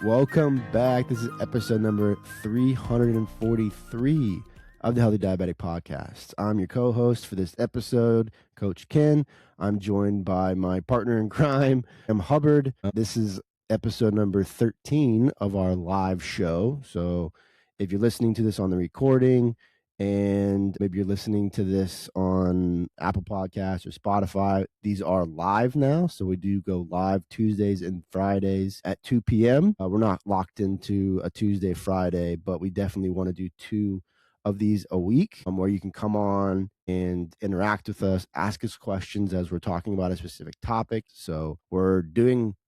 Welcome back. This is episode number 343 of the Healthy Diabetic Podcast. I'm your co-host for this episode, Coach Ken. I'm joined by my partner in crime, M. Hubbard. This is episode number 13 of our live show. So if you're listening to this on the recording, and maybe you're listening to this on Apple Podcasts or Spotify, these are live now. So we do go live Tuesdays and Fridays at 2 p.m. We're not locked into a Tuesday, Friday, but we definitely want to do 2 of these a week where you can come on and interact with us, ask us questions as we're talking about a specific topic. So we're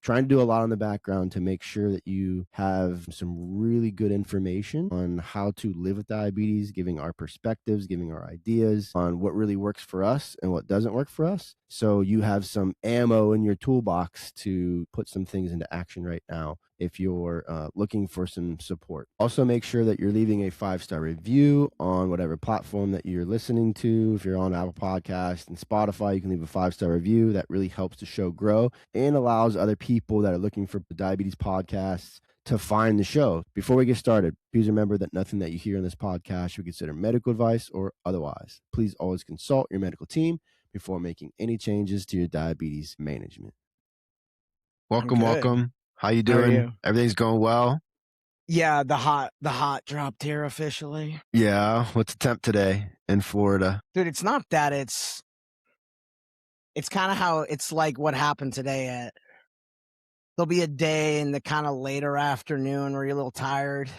trying to do a lot in the background to make sure that you have some really good information on how to live with diabetes, giving our perspectives, giving our ideas on what really works for us and what doesn't work for us. So you have some ammo in your toolbox to put some things into action right now if you're looking for some support. Also, make sure that you're leaving a 5-star review on whatever platform that you're listening to. If you're on Apple Podcasts and Spotify, you can leave a 5-star review. That really helps the show grow and allows other people that are looking for diabetes podcasts to find the show. Before we get started, please remember that nothing that you hear on this podcast should be considered medical advice or otherwise. Please always consult your medical team before making any changes to your diabetes management. Welcome. How you doing? How are you? Everything's going well? Yeah, the hot dropped here officially. Yeah. What's the temp today in Florida? Dude, it's not that. It's kind of how it's like what happened today. There'll be a day in the kind of later afternoon where you're a little tired,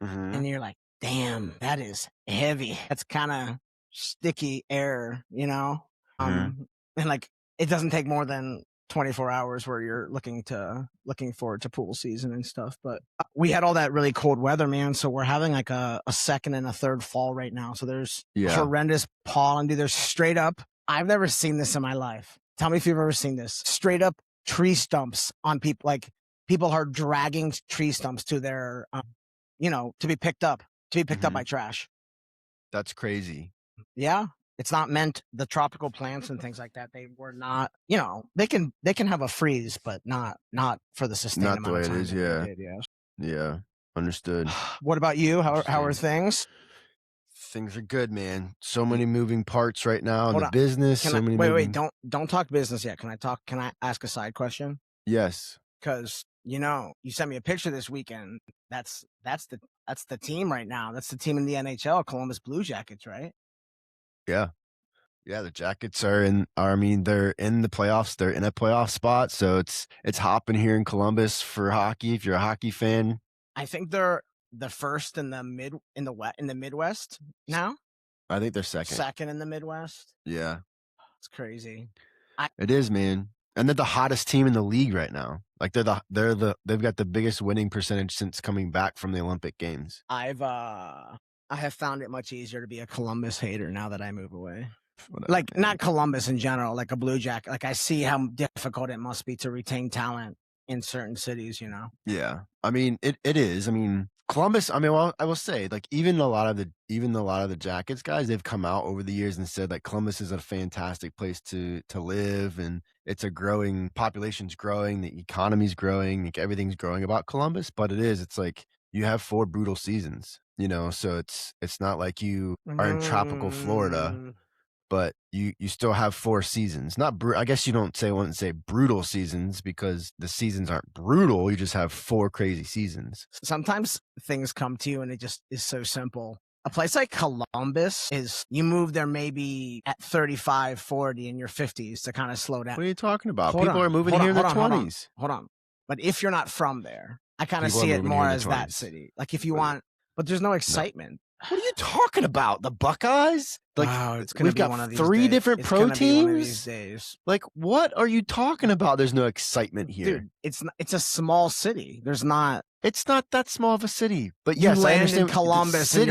and you're like, "Damn, that is heavy. That's kind of sticky air, you know." And like, it doesn't take more than 24 hours where you're looking forward to pool season and stuff. But we had all that really cold weather, man. So we're having like a second and a third fall right now. So there's horrendous pollen, dude. There's straight up, I've never seen this in my life. Tell me if you've ever seen this. Straight up tree stumps on people. Like, people are dragging tree stumps to their, to be picked up by trash. That's crazy. Yeah. It's not meant, the tropical plants and things like that, they were not, they can have a freeze, but not for the sustained amount of time. Not the way it is, Yeah. Understood. What about you? How are things? Things are good, man. So many moving parts right now in the business. Wait, don't talk business yet. Can I ask a side question? Yes. Because, you sent me a picture this weekend. That's the team right now. That's the team in the NHL, Columbus Blue Jackets, right? Yeah. The Jackets they're in the playoffs. They're in a playoff spot. So it's hopping here in Columbus for hockey. If you're a hockey fan, I think they're the first in the Midwest now. I think they're second. Second in the Midwest. Yeah. It's crazy. It is, man. And they're the hottest team in the league right now. Like they've got the biggest winning percentage since coming back from the Olympic Games. I have found it much easier to be a Columbus hater now that I move away. Like, not Columbus in general, like a Blue Jacket. Like, I see how difficult it must be to retain talent in certain cities, Yeah. I mean, it is. I mean, Columbus, I will say, like, even a lot of the Jackets guys, they've come out over the years and said like Columbus is a fantastic place to live, and it's a growing population's growing, the economy's growing, like everything's growing about Columbus. But it's like you have 4 brutal seasons, so it's not like you are in tropical Florida, but you still have 4 seasons. Not I guess you wouldn't say brutal seasons, because the seasons aren't brutal. You just have 4 crazy seasons. Sometimes things come to you and it just is so simple. A place like Columbus you move there maybe at 35, 40 in your 50s to kind of slow down. What are you talking about? People are moving here in their 20s. Hold on. But if you're not from there, I kind of see it more as that city. Like, if you want, but there's no excitement. What are you talking about? The Buckeyes? Like, wow, it's gonna we've be got one of these 3 days. different It's pro gonna be one of teams. these days. Like, what are you talking about? There's no excitement here. Dude, it's a small city. It's not that small of a city. But yes, you I land understand in Columbus the and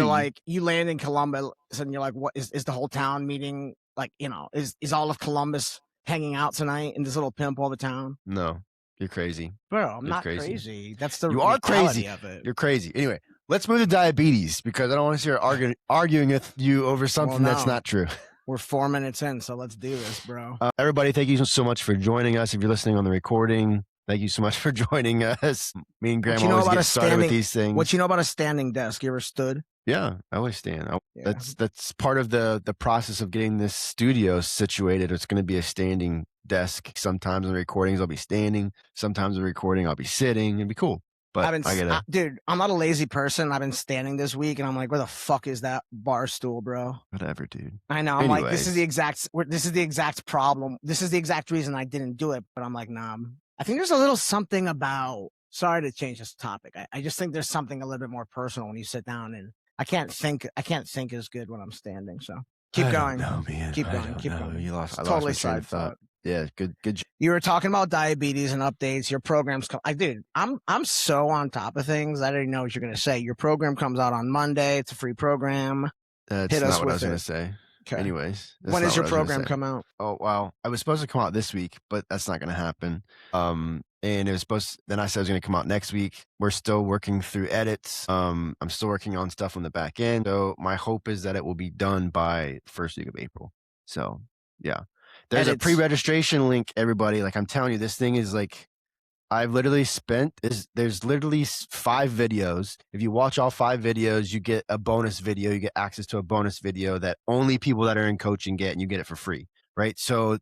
you're like, what is the whole town meeting? Like, is all of Columbus hanging out tonight in this little pimp all the town? No, you're crazy. Bro, I'm not crazy. That's the you are crazy of it. You're crazy. Anyway, let's move to diabetes, because I don't want to hear arguing with you over something that's not true. We're 4 minutes in, so let's do this, bro. Everybody, thank you so much for joining us. If you're listening on the recording, Thank you so much for joining us. Me and Graham What you know always about get a started with standing- these things. What you know about a standing desk? You ever stood? Yeah, I always stand. Yeah. That's part of the process of getting this studio situated. It's going to be a standing desk. Sometimes in the recordings I'll be standing. Sometimes in the recording I'll be sitting. It'd be cool. But Dude, I'm not a lazy person. I've been standing this week, and I'm like, where the fuck is that bar stool, bro? Whatever, dude. I know. I'm like, this is the exact problem. This is the exact reason I didn't do it. But I'm like, nah. I think there's a little something about. Sorry to change this topic. I just think there's something a little bit more personal when you sit down, and I can't think as good when I'm standing. So keep going. No, man. Keep going. Keep going. You lost. I Totally lost my train of thought. Yeah, good. You were talking about diabetes and updates. Your program's dude, I'm so on top of things. I didn't know what you're gonna say. Your program comes out on Monday. It's a free program. That's not what I was gonna say. Okay. Anyways, when does your program come out? Oh wow, I was supposed to come out this week, but that's not gonna happen. And it was then I said it was gonna come out next week. We're still working through edits. I'm still working on stuff on the back end. So my hope is that it will be done by first week of April. So yeah. There's a pre-registration link, everybody. Like I'm telling you, this thing is like, I've literally there's literally 5 videos. If you watch all 5 videos, you get a bonus video. You get access to a bonus video that only people that are in coaching get, and you get it for free, right? So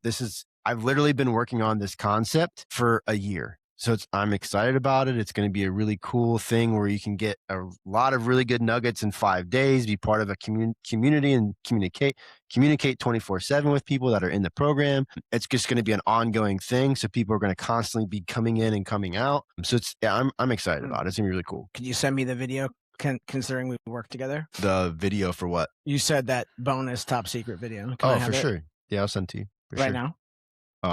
I've literally been working on this concept for a year. So I'm excited about it. It's going to be a really cool thing where you can get a lot of really good nuggets in 5 days, be part of a community and communicate 24/7 with people that are in the program. It's just going to be an ongoing thing. So people are going to constantly be coming in and coming out. So I'm excited about it. It's going to be really cool. Could you send me the video considering we work together? The video for what? You said that bonus top secret video. For sure. Yeah, I'll send it to you. Right now?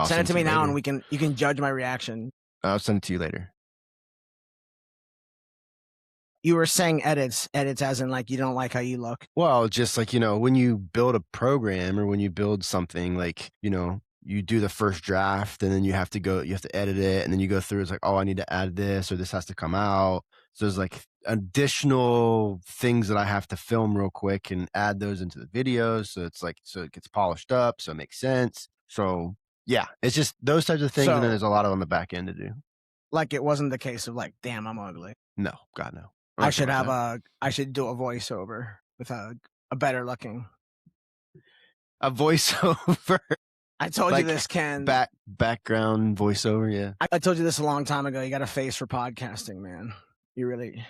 Send it to me now and you can judge my reaction. I'll send it to you later. You were saying edits as in like you don't like how you look. Well, just like, when you build a program or when you build something, like, you do the first draft and then you have to edit it, and then you go through, it's like, oh, I need to add this, or this has to come out. So there's like additional things that I have to film real quick and add those into the videos. So it's like, so it gets polished up. So it makes sense. So yeah, it's just those types of things. And then there's a lot on the back end to do. Like it wasn't the case of like, damn, I'm ugly. No, God, no. I should do a voiceover with a better looking. A voiceover. I told you this, Ken. Background voiceover, yeah. I told you this a long time ago. You got a face for podcasting, man. You really.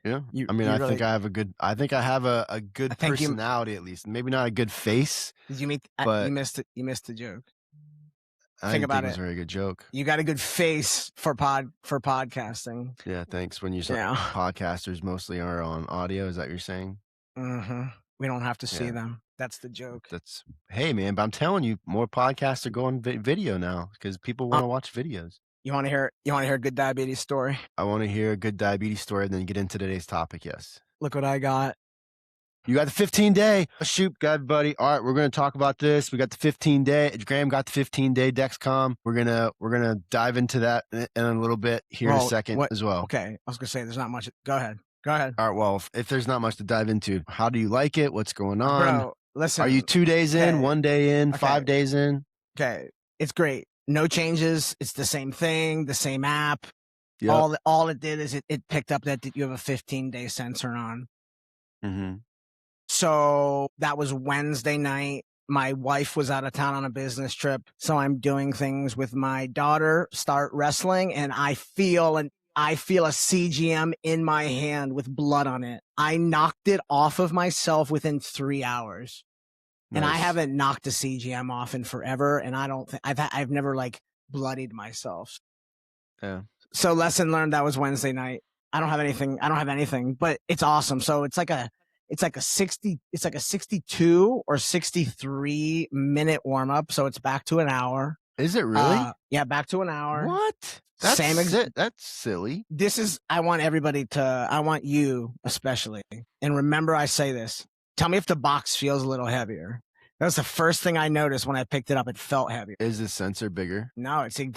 Yeah. I think I have a good personality, at least. Maybe not a good face. Did you you missed the joke. Think about it. It was a very good joke. You got a good face for podcasting. Yeah, thanks. When you say podcasters mostly are on audio, is that what you're saying? Mm-hmm. We don't have to see them. That's the joke. Hey man, but I'm telling you, more podcasts are going video now because people want to watch videos. You want to hear a good diabetes story? I want to hear a good diabetes story and then get into today's topic. Yes. Look what I got. You got the 15-day. Shoot, everybody. All right, we're going to talk about this. We got the 15-day. Graham got the 15-day Dexcom. We're gonna dive into that in a little bit here in a second as well. Okay, I was gonna say there's not much. Go ahead. All right. Well, if there's not much to dive into, how do you like it? What's going on? Bro, listen. Are you 2 days in, 1 day in, 5 days in? Okay, it's great. No changes. It's the same thing, the same app. Yep. All it did is it picked up that you have a 15-day sensor on. Mm-hmm. So that was Wednesday night. My wife was out of town on a business trip. So I'm doing things with my daughter, start wrestling, and I feel a CGM in my hand with blood on it. I knocked it off of myself within 3 hours. Nice. And I haven't knocked a CGM off in forever. And I don't think I've never like bloodied myself. Yeah. So lesson learned, that was Wednesday night. I don't have anything, but it's awesome. So it's like a 62 or 63 minute warm up. So it's back to an hour. Is it really? Yeah, back to an hour. What? That's silly. I want you especially. And remember, I say this. Tell me if the box feels a little heavier. That was the first thing I noticed when I picked it up. It felt heavier. Is the sensor bigger? No, everything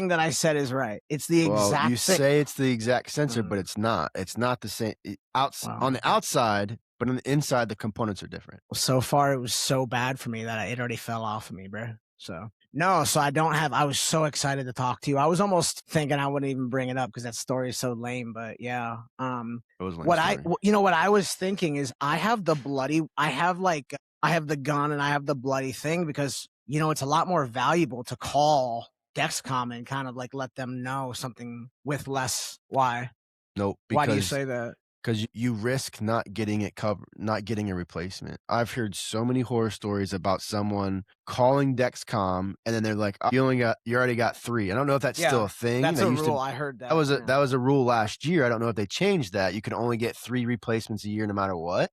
that I said is right. It's the exact you thing. Say it's the exact sensor, but it's not. It's not the same. On the outside, but on the inside, the components are different. So far, it was so bad for me that it already fell off of me, bro. So No, so I was so excited to talk to you. I was almost thinking I wouldn't even bring it up because that story is so lame, but yeah. It was a lame What story. what I was thinking is I have the gun and I have the bloody thing because, it's a lot more valuable to call Dexcom and kind of like let them know something with less. Why? No, Why do you because say that? you risk not getting it covered, not getting a replacement. I've heard so many horror stories about someone calling Dexcom and then they're like, "Oh, you already got 3." I don't know if that's still a thing. That's That a used rule. to I heard that. that was a rule last year. I don't know if they changed that. You can only get 3 replacements a year no matter what.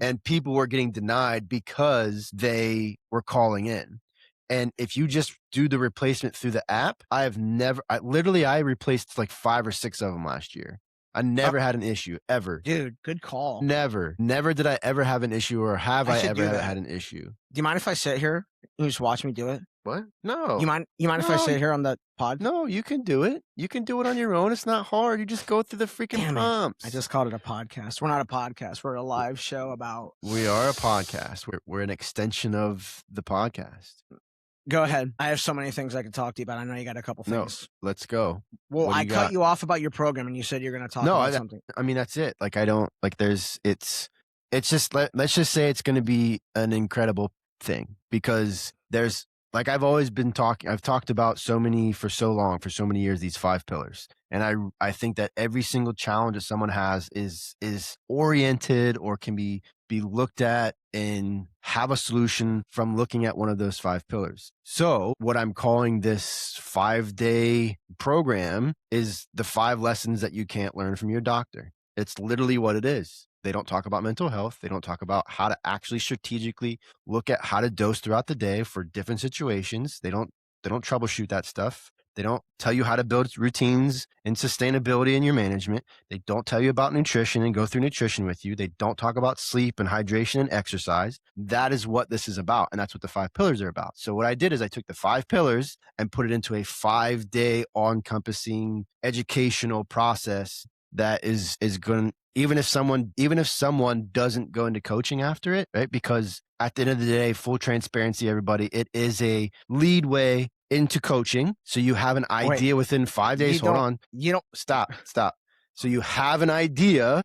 And people were getting denied because they were calling in. And if you just do the replacement through the app, I replaced like 5 or 6 of them last year. I never had an issue ever. Dude, good call. Never did I ever have an issue, or have I ever had an issue. Do you mind if I sit here and you just watch me do it? What? No. You mind if I sit here on the pod? No, you can do it. You can do it on your own. It's not hard. You just go through the freaking Damn it. prompts. I just called it a podcast. We're not a podcast. We're a live show about. We are a podcast. We're an extension of the podcast. Go ahead. I have so many things I could talk to you about. I know you got a couple things. No, let's go. Well, I cut you off about your program and you said you're going to talk about something. I mean, that's it. Like, I don't, like, it's just, let's just say it's going to be an incredible thing, because there's, like, I've talked about for so long, for so many years, these 5 pillars. And I think that every single challenge that someone has is oriented or can be looked at and have a solution from looking at one of those 5 pillars. So what I'm calling this 5-day program is the 5 lessons that you can't learn from your doctor. It's literally what it is. They don't talk about mental health. They don't talk about how to actually strategically look at how to dose throughout the day for different situations. They don't troubleshoot that stuff. They don't tell you how to build routines and sustainability in your management. They don't tell you about nutrition and go through nutrition with you. They don't talk about sleep and hydration and exercise. That is what this is about. And that's what the 5 pillars are about. So what I did is I took the 5 pillars and put it into a 5-day all-encompassing educational process that is going, even if someone doesn't go into coaching after it, right? Because at the end of the day, full transparency, everybody, it is a lead way into coaching. So you have an idea within 5 days. Hold on. You don't stop. So you have an idea.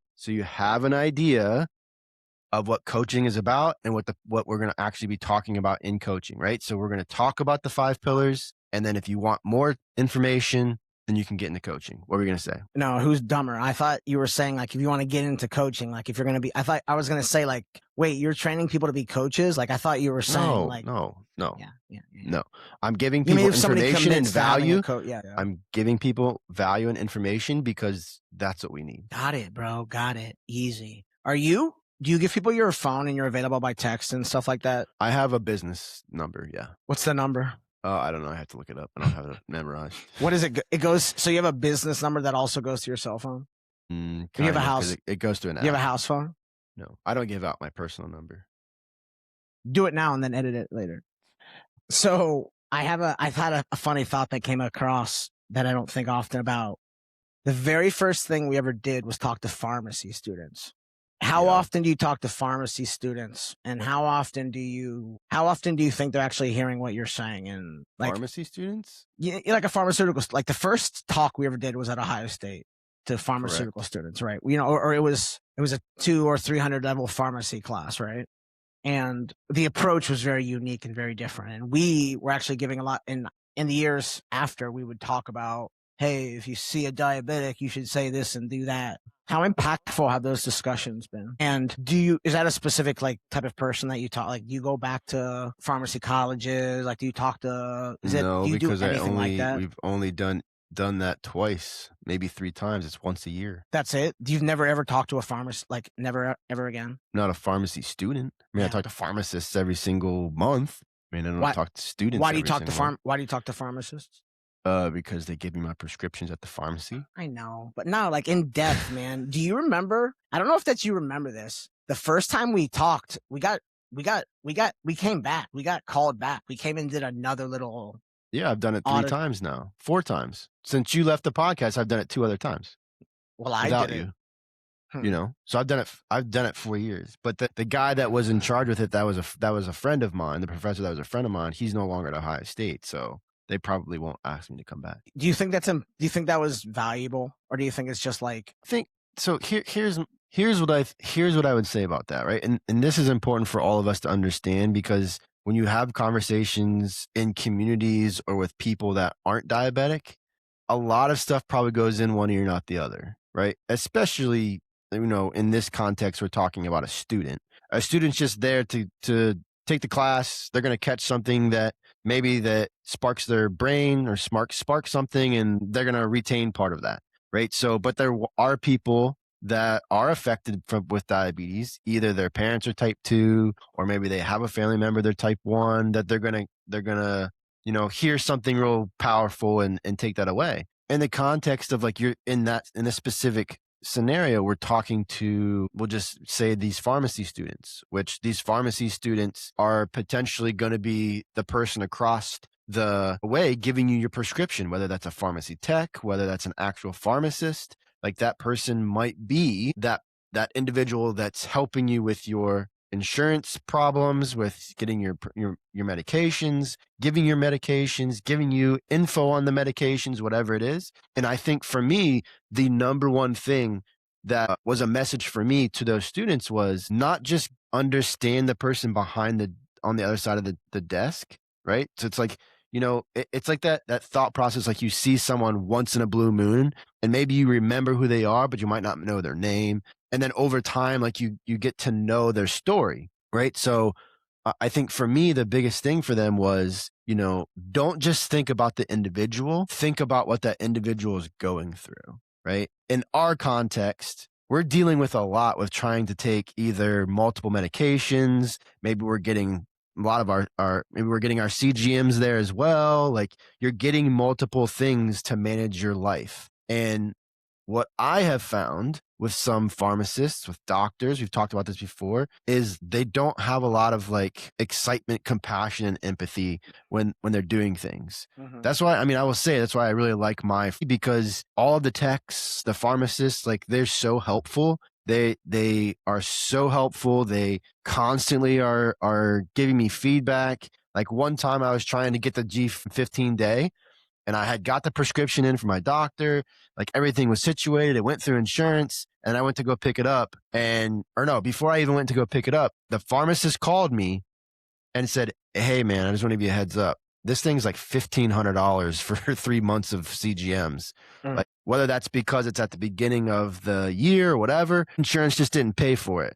Of what coaching is about and what we're going to actually be talking about in coaching, right? So we're going to talk about the 5 pillars. And then if you want more information, then you can get into coaching. What were we going to say? No, who's dumber? I thought you were saying, like, if you want to get into coaching, like, if you're going to be, I thought I was going to say, like, wait, you're training people to be coaches? Like, I thought you were saying, no. Yeah. No, I'm giving people information and value. Yeah. I'm giving people value and information because that's what we need. Got it, bro. Got it. Easy. Do you give people your phone and you're available by text and stuff like that? I have a business number. Yeah. What's the number? I don't know. I have to look it up. I don't have it memorized. What is it? It goes. So you have a business number that also goes to your cell phone? You have a house. It goes to an app. You have a house phone? No, I don't give out my personal number. Do it now and then edit it later. So I've had a funny thought that came across that I don't think often about. The very first thing we ever did was talk to pharmacy students. How often do you talk to pharmacy students, and how often do you think they're actually hearing what you're saying? And like pharmacy students, like a pharmaceutical, like the first talk we ever did was at Ohio State to pharmaceutical students, right? Or it was a 200 or 300 level pharmacy class, right? And the approach was very unique and very different. And we were actually giving a lot in the years after. We would talk about, hey, if you see a diabetic, you should say this and do that. How impactful have those discussions been? And is that a specific like type of person that you talk? Like, do you go back to pharmacy colleges? Like, do you talk to? Because we've only done that twice, maybe 3 times. It's once a year. That's it. You've never ever talked to a pharmacist, like never ever again? Not a pharmacy student. I mean, I talk to pharmacists every single month. I mean, I don't talk to students. Why do you talk to pharmacists? Because they give me my prescriptions at the pharmacy. I know, but not like in depth, man. Do you remember? I don't know if you remember this. The first time we talked, we came back. We got called back. We came and did another little. Yeah, I've done it 3 times now. 4 times since you left the podcast. I've done it 2 other times. Well, without you. So I've done it 4 years, but the guy that was in charge with it, that was a friend of mine. The professor that was a friend of mine, he's no longer at Ohio State, so they probably won't ask me to come back. Do you think that was valuable, or do you think it's just like? I think so. Here's what I would say about that, right? And this is important for all of us to understand, because when you have conversations in communities or with people that aren't diabetic, a lot of stuff probably goes in one ear, not the other, right? Especially, in this context, we're talking about a student. A student's just there to take the class. They're going to catch something that maybe that sparks their brain or sparks something, and they're going to retain part of that, right? So, but there are people that are affected with diabetes. Either their parents are type 2, or maybe they have a family member they're type 1, that they're gonna hear something real powerful and take that away. In the context of like, you're in a specific scenario, we're talking to, we'll just say, these pharmacy students, which these pharmacy students are potentially going to be the person across the way giving you your prescription, whether that's a pharmacy tech, whether that's an actual pharmacist. Like, that person might be that individual that's helping you with your insurance problems, with getting your medications, giving you info on the medications, whatever it is. And I think for me, the number one thing that was a message for me to those students was not just understand the person on the other side of the desk, right? So it's like, it's like that thought process. Like, you see someone once in a blue moon, and maybe you remember who they are, but you might not know their name. And then over time, like, you get to know their story, right? So I think for me, the biggest thing for them was, don't just think about the individual, think about what that individual is going through, right? In our context, we're dealing with a lot with trying to take either multiple medications. Maybe we're getting a lot of maybe we're getting our CGMs there as well. Like, you're getting multiple things to manage your life. And what I have found with some pharmacists, with doctors, we've talked about this before, is they don't have a lot of like excitement, compassion, and empathy when they're doing things. Mm-hmm. That's why, I will say, that's why I really like because all of the techs, the pharmacists, like, they're so helpful. They are so helpful. They constantly are giving me feedback. Like, one time I was trying to get the G15 day, and I had got the prescription in from my doctor. Like, everything was situated. It went through insurance, and I went to go pick it up. Before I even went to go pick it up, the pharmacist called me and said, "Hey man, I just want to give you a heads up. This thing's like $1,500 for 3 months of CGMs. Like, whether that's because it's at the beginning of the year or whatever, insurance just didn't pay for it."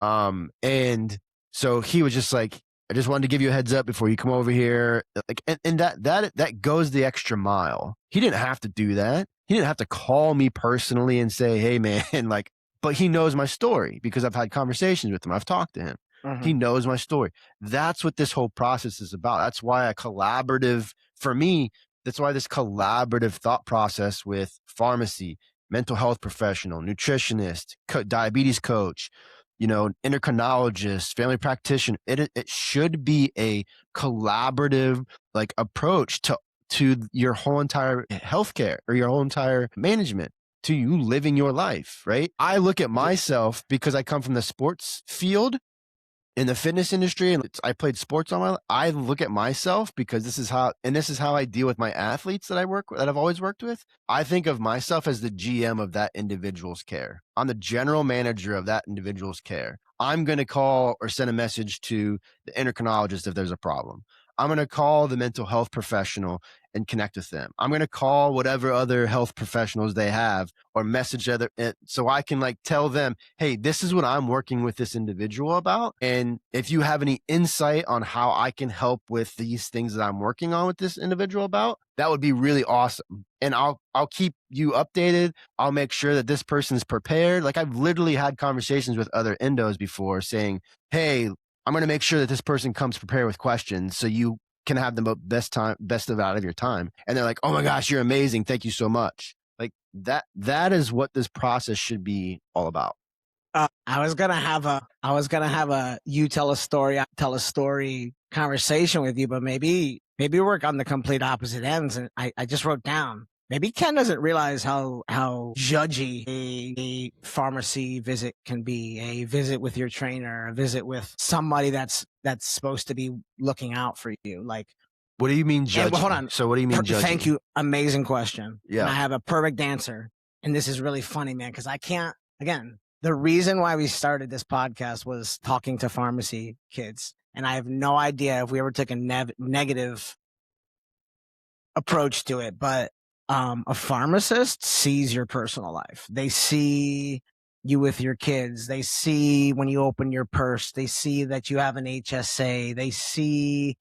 And so he was just like, "I just wanted to give you a heads up before you come over here." Like, and that goes the extra mile. He didn't have to do that. He didn't have to call me personally and say, "Hey man," like, but he knows my story because I've had conversations with him. I've talked to him. Mm-hmm. He knows my story. That's what this whole process is about. That's why for me, that's why this collaborative thought process with pharmacy, mental health professional, nutritionist, diabetes coach, endocrinologist, family practitioner, it should be a collaborative like approach to your whole entire healthcare or your whole entire management, to you living your life, right? I look at myself, because I come from the sports field in the fitness industry, and I played sports all my life. I look at myself, because this is how I deal with my athletes that I've always worked with. I think of myself as the GM of that individual's care. I'm the general manager of that individual's care. I'm going to call or send a message to the endocrinologist if there's a problem. I'm going to call the mental health professional and connect with them. I'm going to call whatever other health professionals they have, or message other, so I can like tell them, "Hey, this is what I'm working with this individual about. And if you have any insight on how I can help with these things that I'm working on with this individual about, that would be really awesome. And I'll keep you updated. I'll make sure that this person's prepared." Like, I've literally had conversations with other endos before saying, "Hey, I'm going to make sure that this person comes prepared with questions so you can have the best out of your time." And they're like, "Oh my gosh, you're amazing. Thank you so much." Like, that is what this process should be all about. I was gonna have a you tell a story conversation with you, but maybe work on the complete opposite ends. And I just wrote down, maybe Ken doesn't realize how judgy a a pharmacy visit can be, a visit with your trainer, a visit with somebody that's supposed to be looking out for you. Like, What do you mean judging? hold on. So what do you mean judging? Thank you. Amazing question. Yeah. And I have a perfect answer. And this is really funny, man, because I can't, again, the reason why we started this podcast was talking to pharmacy kids. And I have no idea if we ever took a negative approach to it, but a pharmacist sees your personal life. They see you with your kids. They see when you open your purse. They see that you have an HSA. They see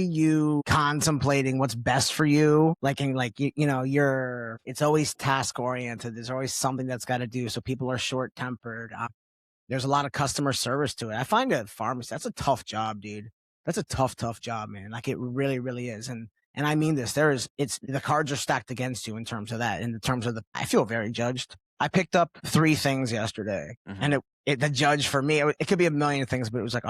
you contemplating what's best for you. It's always task oriented. There's always something that's got to do. So people are short tempered. There's a lot of customer service to it. I find a pharmacist, that's a tough job, dude. That's a tough job, man. Like, it really, really is. And I mean this, the cards are stacked against you in terms of that. In terms of I feel very judged. I picked up 3 things yesterday, and the judge for me, it could be a million things, but it was like,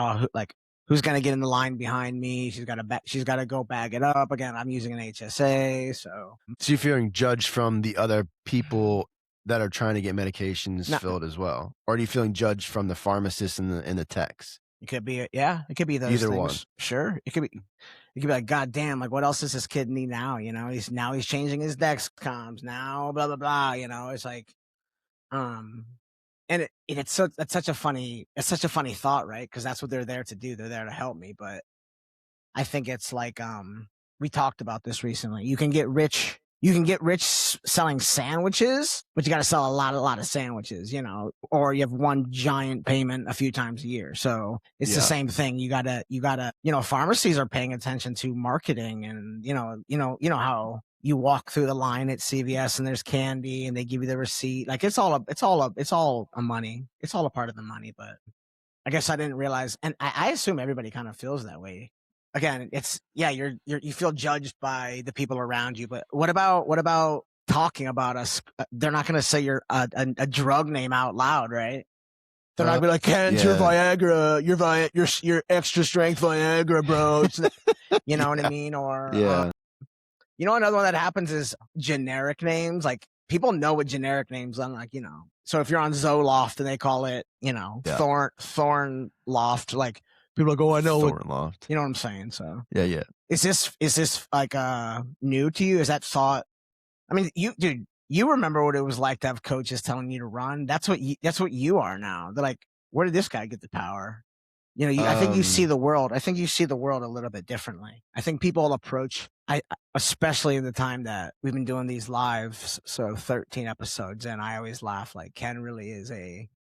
who's going to get in the line behind me? She's got to go bag it up. Again, I'm using an HSA. So you're feeling judged from the other people that are trying to get medications filled as well? Or are you feeling judged from the pharmacist and the techs? It could be, it could be those Either things. one. Sure. It could be like, God damn, like, what else does this kid need now? You know, he's changing his Dexcoms now, blah, blah, blah. You know, it's like, and it's such a funny thought, right? Because that's what they're there to do. They're there to help me. But I think it's like, we talked about this recently. You can get rich selling sandwiches, but you got to sell a lot of sandwiches, you know, or you have one giant payment a few times a year. So it's the same thing. You gotta, pharmacies are paying attention to marketing, and, you know how you walk through the line at CVS and there's candy and they give you the receipt. Like, it's all a money. It's all a part of the money. But I guess I didn't realize. And I assume everybody kind of feels that way. Again, you feel judged by the people around you. But what about talking about us? They're not going to say you're a drug name out loud, right? They're not going to be like, Ken's your Viagra, your extra strength Viagra, bro. You know what I mean? Or another one that happens is generic names. Like, people know what generic names are, like, So if you're on Zoloft and they call it, Thorn Loft, like, people are like, oh, I know Thornloft. You know what I'm saying? So yeah. Is this like new to you? Is that thought? I mean, you remember what it was like to have coaches telling you to run? That's what you are now. They're like, where did this guy get the power? I think you see the world. I think you see the world a little bit differently. I think people approach, especially in the time that we've been doing these lives, so 13 episodes, and I always laugh. Like, Ken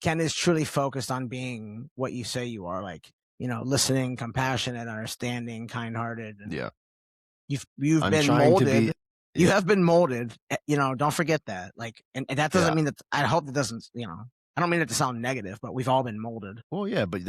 is truly focused on being what you say you are. Like, listening, compassionate, understanding, kind-hearted. And you've been molded. You have been molded. Don't forget that. Like, and that doesn't mean that. I hope it doesn't. I don't mean it to sound negative, but we've all been molded. Well, yeah, but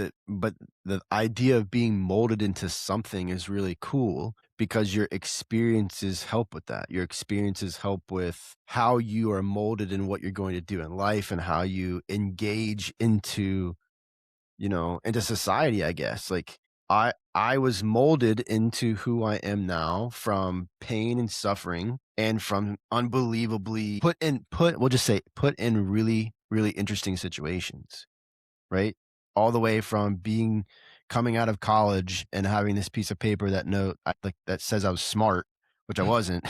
the idea of being molded into something is really cool, because your experiences help with that. Your experiences help with how you are molded in what you're going to do in life and how you engage into society, I guess. Like, I was molded into who I am now from pain and suffering, and from unbelievably put in really, really interesting situations, right? All the way from coming out of college and having this piece of paper that says I was smart, which I wasn't.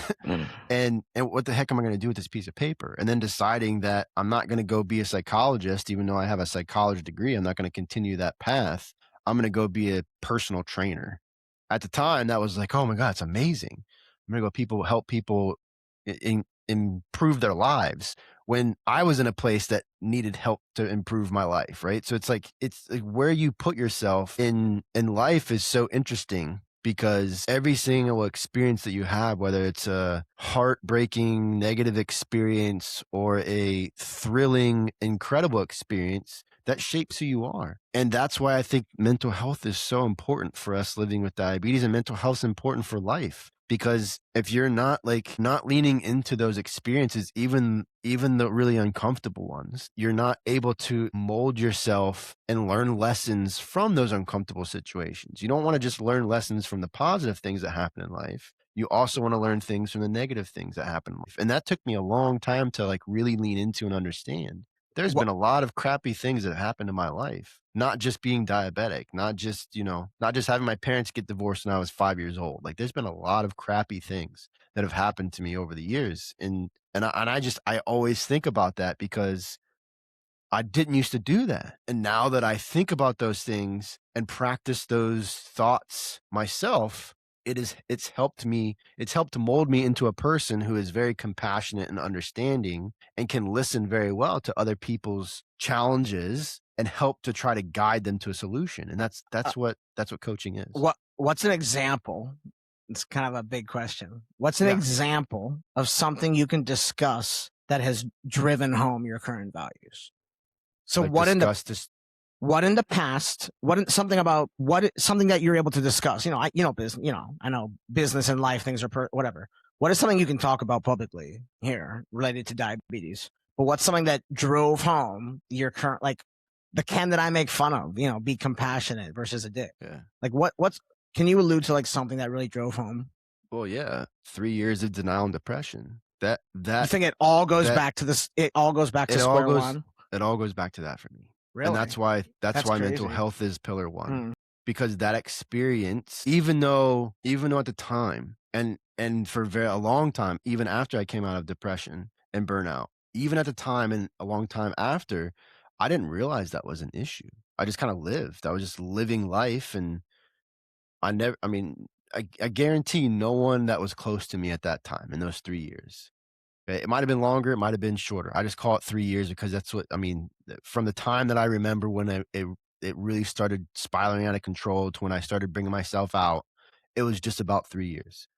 And what the heck am I going to do with this piece of paper? And then deciding that I'm not going to go be a psychologist, even though I have a psychology degree. I'm not going to continue that path. I'm going to go be a personal trainer. At the time, that was like, oh my God, it's amazing. I'm going to go help people improve their lives, when I was in a place that needed help to improve my life, right? So it's like where you put yourself in life is so interesting, because every single experience that you have, whether it's a heartbreaking negative experience or a thrilling, incredible experience, that shapes who you are. And that's why I think mental health is so important for us living with diabetes, and mental health is important for life. Because if you're not leaning into those experiences, even the really uncomfortable ones, you're not able to mold yourself and learn lessons from those uncomfortable situations. You don't want to just learn lessons from the positive things that happen in life. You also want to learn things from the negative things that happen in life. And that took me a long time to really lean into and understand. there's been a lot of crappy things that have happened in my life, not just being diabetic, not just, not just having my parents get divorced when I was 5 years old. Like there's been a lot of crappy things that have happened to me over the years. I always think about that because I didn't used to do that. And now that I think about those things and practice those thoughts myself, it's helped to mold me into a person who is very compassionate and understanding and can listen very well to other people's challenges and help to try to guide them to a solution. And that's what coaching is. What's an example? It's kind of a big question. What's an example of something you can discuss that has driven home your current values? So Like what in the past, something that you're able to discuss, I know business and life things are whatever. What is something you can talk about publicly here related to diabetes? But what's something that drove home your current, like the Ken that I make fun of, be compassionate versus a dick. Yeah. Like can you allude to like something that really drove home? Well, yeah. 3 years of denial and depression. That You think it all goes back to this? It all goes back to square one. It all goes back to that for me. Really? And that's why mental crazy. health is pillar one. Because that experience, even though at the time and for a long time, even after I came out of depression and burnout, even at the time and a long time after, I didn't realize that was an issue. I just kind of lived. I was just living life, and I guarantee no one that was close to me at that time in those 3 years. It might have been longer. It might have been shorter. I just call it 3 years because that's what, from the time that I remember when it really started spiraling out of control to when I started bringing myself out, it was just about 3 years.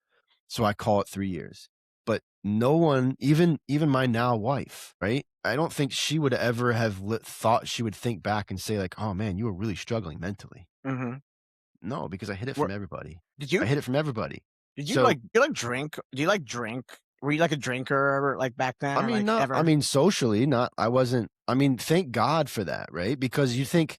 So I call it 3 years. But no one, even my now wife, right? I don't think she would ever have thought she would think back and say like, oh man, you were really struggling mentally. Mm-hmm. No, because I hid it from everybody. I hid it from everybody. Did you drink? Do you like drink? Were you like a drinker like back then? Socially, not. I wasn't. Thank God for that, right? Because you think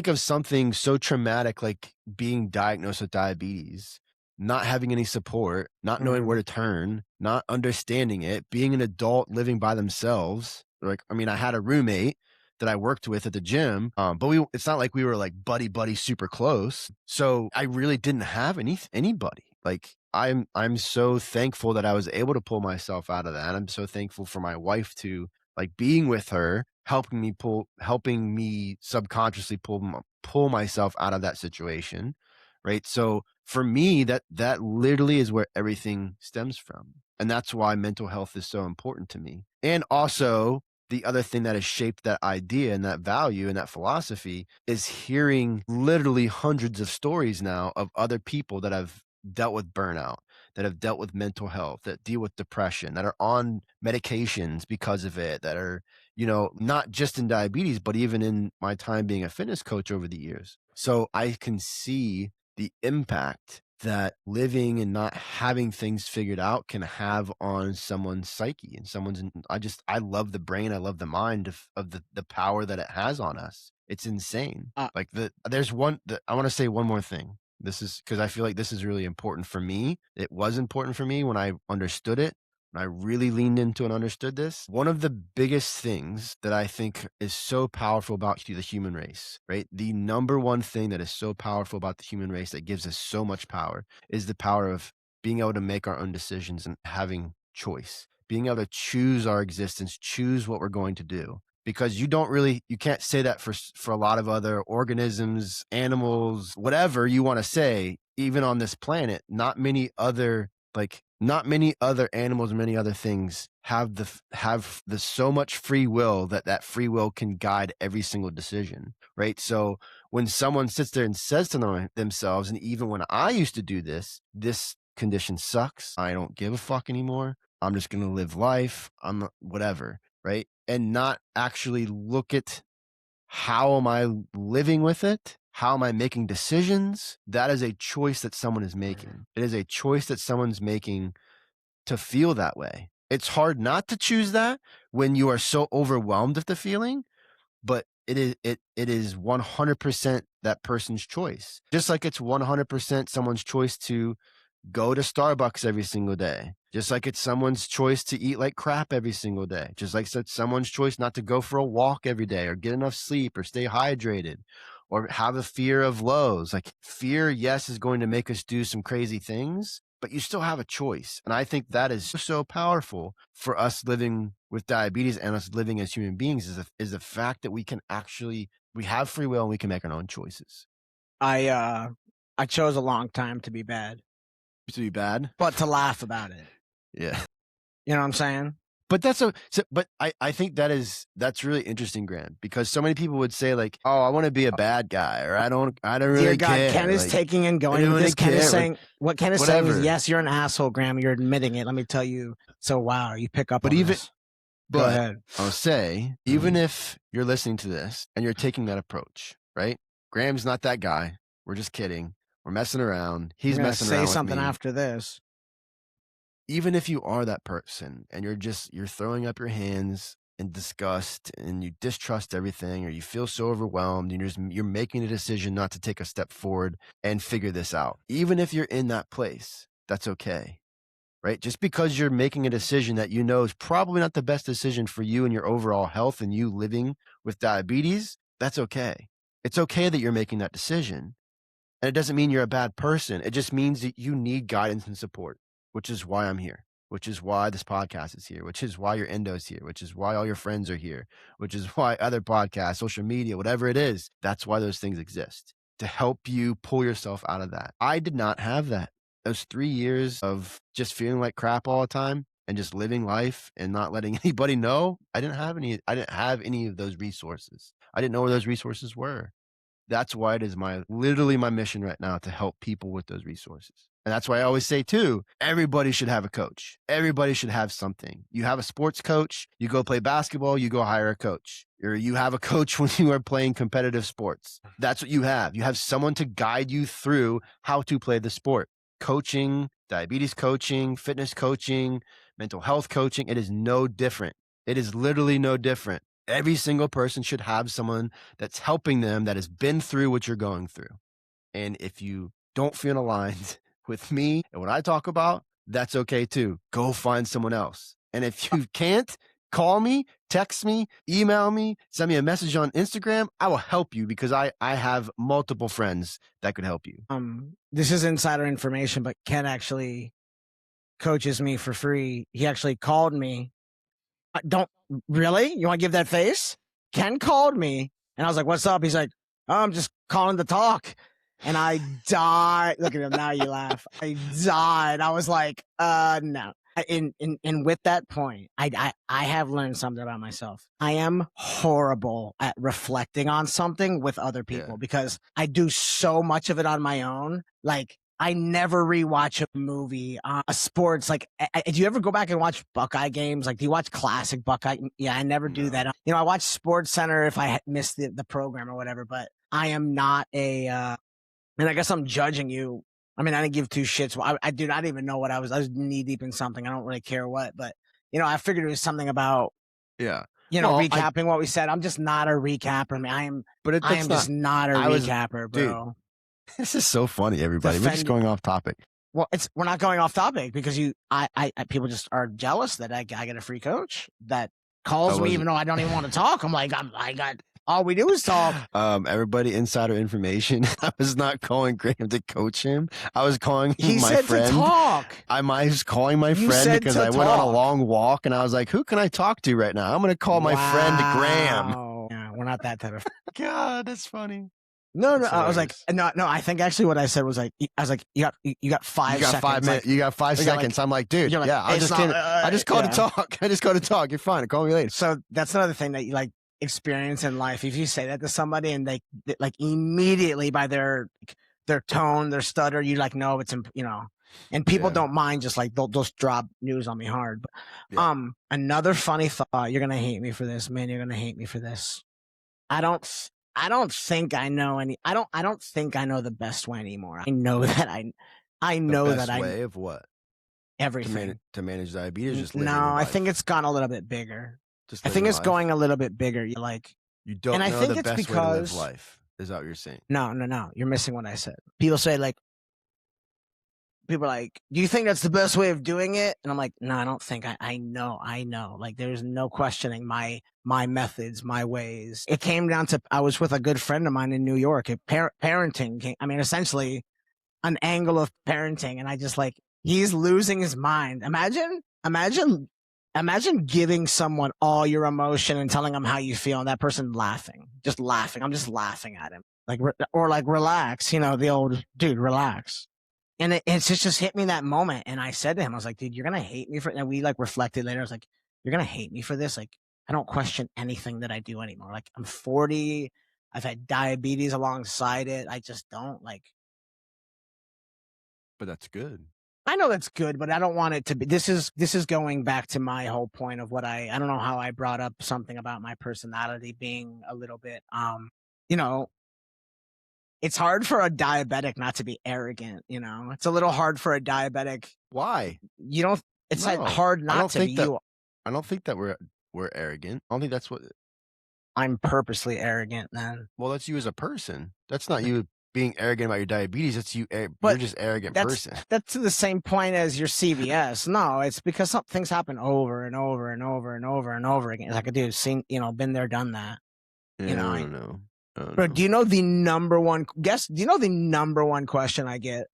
of something so traumatic like being diagnosed with diabetes, not having any support, not knowing where to turn, not understanding it, being an adult living by themselves. Like, I had a roommate that I worked with at the gym, but it's not like we were like buddy super close. So I really didn't have anybody. Like, I'm so thankful that I was able to pull myself out of that. I'm so thankful for my wife to like being with her, helping me subconsciously pull myself out of that situation. Right. So for me, that literally is where everything stems from. And that's why mental health is so important to me. And also the other thing that has shaped that idea and that value and that philosophy is hearing literally hundreds of stories now of other people that have dealt with burnout, that have dealt with mental health, that deal with depression, that are on medications because of it, that are, not just in diabetes, but even in my time being a fitness coach over the years. So I can see the impact that living and not having things figured out can have on someone's psyche and I love the brain. I love the mind of the power that it has on us. It's insane. I want to say one more thing. This is because I feel like this is really important for me. It was important for me when I understood it. When I really leaned into and understood this. One of the biggest things that I think is so powerful about the human race, right? The number one thing that is so powerful about the human race that gives us so much power is the power of being able to make our own decisions and having choice, being able to choose our existence, choose what we're going to do. Because you can't say that for a lot of other organisms, animals, whatever you want to say, even on this planet. Not many other animals, many other things have the so much free will that free will can guide every single decision, right? So when someone sits there and says to themselves, and even when I used to do this condition sucks, I don't give a fuck anymore, I'm just going to live life, I'm whatever, right? And not actually look at how am I living with it? How am I making decisions? That is a choice that someone is making. It is a choice that someone's making to feel that way. It's hard not to choose that when you are so overwhelmed with the feeling, but it is 100% that person's choice. Just like it's 100% someone's choice to go to Starbucks every single day, Just like it's someone's choice to eat like crap every single day. Just like it's someone's choice not to go for a walk every day or get enough sleep or stay hydrated or have a fear of lows. Like fear, yes, is going to make us do some crazy things, but you still have a choice. And I think that is so powerful for us living with diabetes and us living as human beings is the fact that we have free will and we can make our own choices. I chose a long time to be bad. To be bad? But to laugh about it. Yeah. You know what I'm saying? But but I think that's really interesting, Graham, because so many people would say like, oh, I want to be a bad guy, or I don't really Dear God, care. Ken is like, taking and going with this. Ken is saying, what Ken is saying is, yes, you're an asshole, Graham. You're admitting it. Let me tell you. So, wow, you pick up on this. Go ahead. I'll say, even if you're listening to this and you're taking that approach, right? Graham's not that guy. We're just kidding. We're messing around. He's messing around with me. Say something after this. Even if you are that person and you're throwing up your hands in disgust and you distrust everything, or you feel so overwhelmed and you're making a decision not to take a step forward and figure this out. Even if you're in that place, that's okay, right? Just because you're making a decision that you know is probably not the best decision for you and your overall health and you living with diabetes, that's okay. It's okay that you're making that decision. And it doesn't mean you're a bad person. It just means that you need guidance and support, which is why I'm here, which is why this podcast is here, which is why your endo's here, which is why all your friends are here, which is why other podcasts, social media, whatever it is, that's why those things exist, to help you pull yourself out of that. I did not have that. Those 3 years of just feeling like crap all the time and just living life and not letting anybody know, I didn't have any of those resources. I didn't know where those resources were. That's why it is literally my mission right now to help people with those resources. And that's why I always say too, everybody should have a coach. Everybody should have something. You have a sports coach, you go play basketball, you go hire a coach. Or you have a coach when you are playing competitive sports. That's what you have. You have someone to guide you through how to play the sport. Coaching, diabetes coaching, fitness coaching, mental health coaching, it is no different. It is literally no different. Every single person should have someone that's helping them that has been through what you're going through. And if you don't feel aligned with me and what I talk about, that's okay too. Go find someone else. And if you can't, call me, text me, email me, send me a message on Instagram. I will help you because I have multiple friends that could help you. This is insider information, but Ken actually coaches me for free. He actually called me. Really? You want to give that face? Ken called me and I was like, what's up? He's like, oh, I'm just calling to talk. And I died. Look at him. Now you laugh. I died. I was like, no. And with that point, I have learned something about myself. I am horrible at reflecting on something with other people because I do so much of it on my own. Like, I never rewatch a movie, a sports. Like, do you ever go back and watch Buckeye games? Like, do you watch classic Buckeye? Yeah, I never do that. You know, I watch Sports Center if I missed the program or whatever, but I am not and I guess I'm judging you. I mean, I didn't give two shits. I do not even know what I was knee deep in something. I don't really care what, but you know, I figured it was something about, recapping what we said. I'm just not a recapper. I mean, I am just not a recapper, bro. Dude, this is so funny, everybody. We're just going off topic. Well, we're not going off topic because people just are jealous that I get a free coach that calls me even though I don't even want to talk. I'm like, all we do is talk. Everybody, insider information. I was not calling Graham to coach him. I was calling my friend. To talk. I was calling my friend because I went on a long walk and I was like, who can I talk to right now? I'm going to call my friend Graham. Yeah, we're not that type of. God, that's funny. No, I was like, no. I think actually what I said was like, you got 5 seconds. 5 minutes. You got 5 seconds. I'm like, dude, I just called to talk. I just called to talk. You're fine. Call me later. So that's another thing that you like experience in life. If you say that to somebody and they like immediately by their tone, their stutter, you like know it's and people don't mind. Just like they'll just drop news on me hard. But, another funny thought. You're gonna hate me for this, man. You're gonna hate me for this. I don't think I know I don't think I know the best way anymore. I know that I know the that best way of what? Everything. To manage diabetes, just no, I think it's gone a little bit bigger. I think it's going a little bit bigger. You don't and know I think the it's best because way to live life. Is that what you're saying? No. You're missing what I said. People say like people are like, do you think that's the best way of doing it? And I'm like, no, I don't think. I know. Like, there's no questioning my methods, my ways. It came down to, I was with a good friend of mine in New York. Parenting, I mean, essentially an angle of parenting. And I just like, he's losing his mind. Imagine giving someone all your emotion and telling them how you feel, and that person laughing, just laughing. I'm just laughing at him. Like, or like, relax, the old dude, relax. And it's just hit me that moment. And I said to him, I was like, dude, you're going to hate me for it. And we like reflected later. I was like, you're going to hate me for this. Like, I don't question anything that I do anymore. Like, I'm 40. I've had diabetes alongside it. I just don't like. But that's good. I know that's good, but I don't want it to be. This is going back to my whole point of what I don't know how I brought up something about my personality being a little bit, it's hard for a diabetic not to be arrogant, It's a little hard for a diabetic. Why? It's like hard not to be. I don't think that we're arrogant. I don't think that's what. I'm purposely arrogant then. Well, that's you as a person. That's not you being arrogant about your diabetes. That's you. You're just arrogant person. That's to the same point as your CVS. No, it's because some things happen over and over and over and over and over again. It's like a dude, seen, been there, done that. Yeah, I don't know. Bro, do you know the number one question I get?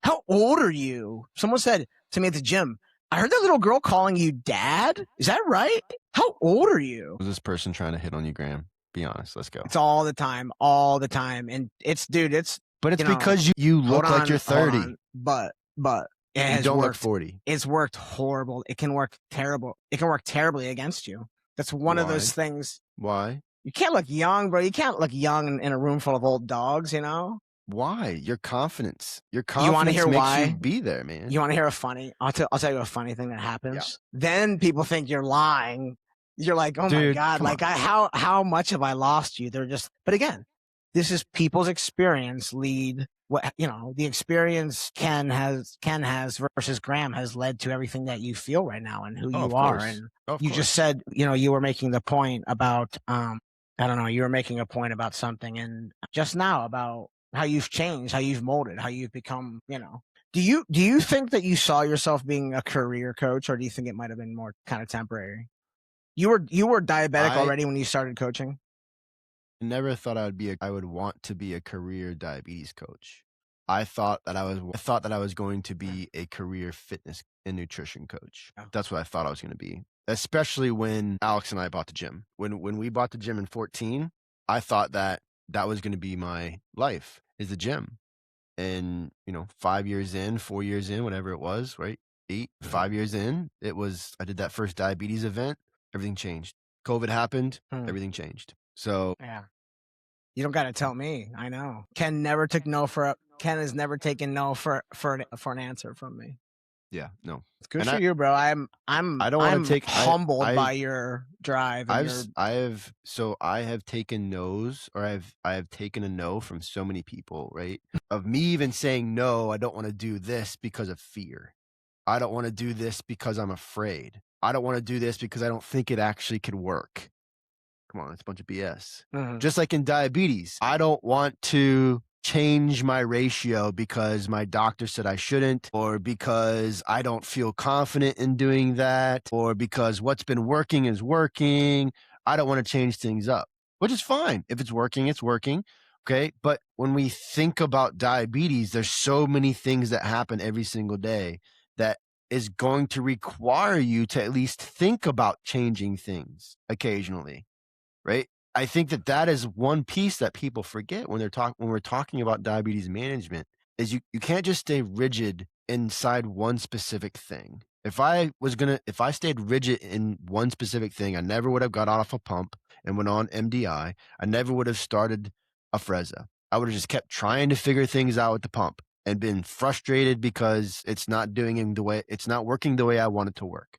How old are you? Someone said to me at the gym, I heard that little girl calling you dad. Is that right? How old are you? Was this person trying to hit on you, Graham? Be honest. Let's go. It's all the time. And it's because you look like you're 30. But you don't look 40. It's worked horrible. It can work terrible. It can work terribly against you. That's one of those things. Why? You can't look young, bro. You can't look young in a room full of old dogs, Why? Your confidence. You want to hear makes why? you be there, man. You want to hear a funny? I'll tell you a funny thing that happens. Yeah. Then people think you're lying. You're like, oh my God, like how much have I lost you? They're just, but again, this is people's experience lead. What the experience Ken has versus Graham has led to everything that you feel right now and who you are. And you just said, you were making the point about, I don't know, you were making a point about something, and just now about how you've changed, how you've molded, how you've become, Do you think that you saw yourself being a career coach, or do you think it might have been more kind of temporary? You were diabetic already when you started coaching? I never thought I would want to be a career diabetes coach. I thought that I was going to be a career fitness and nutrition coach. Oh. That's what I thought I was going to be. Especially when Alex and I bought the gym. When we bought the gym in 2014, I thought that was going to be my life, is the gym. And 5 years in, 4 years in, whatever it was, right? 5 years in, I did that first diabetes event. Everything changed. COVID happened. Everything changed. So yeah, you don't got to tell me. I know. Ken has never taken no for an answer from me. Yeah, no. It's good for you, bro. I don't want to take humbled by your drive. I have taken no's, or I have taken a no from so many people, right? Of me even saying no, I don't want to do this because of fear. I don't want to do this because I'm afraid. I don't want to do this because I don't think it actually could work. Come on, it's a bunch of BS. Mm-hmm. Just like in diabetes, I don't want to change my ratio because my doctor said I shouldn't, or because I don't feel confident in doing that, or because what's been working is working. I don't want to change things up, which is fine. If it's working, it's working. Okay. But when we think about diabetes, there's so many things that happen every single day that is going to require you to at least think about changing things occasionally, right? I think that is one piece that people forget when we're talking about diabetes management, is you can't just stay rigid inside one specific thing. If I stayed rigid in one specific thing, I never would have got off a pump and went on MDI. I never would have started a Afrezza. I would have just kept trying to figure things out with the pump and been frustrated because it's not working the way I want it to work.